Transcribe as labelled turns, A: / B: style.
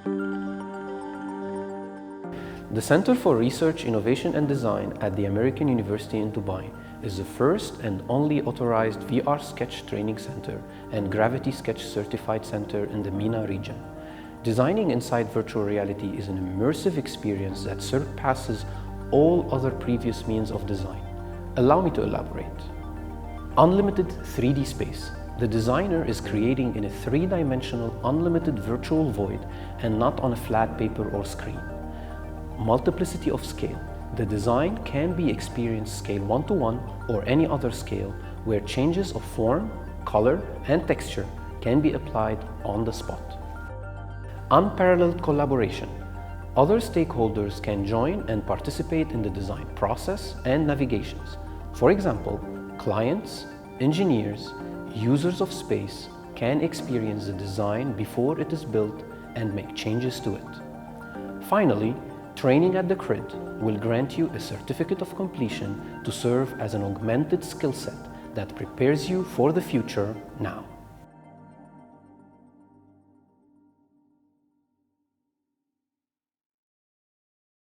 A: The Center for Research, Innovation and Design at the American University in Dubai is the first and only authorized VR Sketch Training Center and Gravity Sketch Certified Center in the MENA region. Designing inside virtual reality is an immersive experience that surpasses all other previous means of design. Allow me to elaborate. Unlimited 3D space. The designer is creating in a three-dimensional, unlimited virtual void and not on a flat paper or screen. Multiplicity of scale. The design can be experienced scale 1:1 or any other scale where changes of form, color, and texture can be applied on the spot. Unparalleled collaboration. Other stakeholders can join and participate in the design process and navigations. For example, clients, engineers, users of space can experience the design before it is built and make changes to it. Finally, training at the CRID will grant you a certificate of completion to serve as an augmented skill set that prepares you for the future now.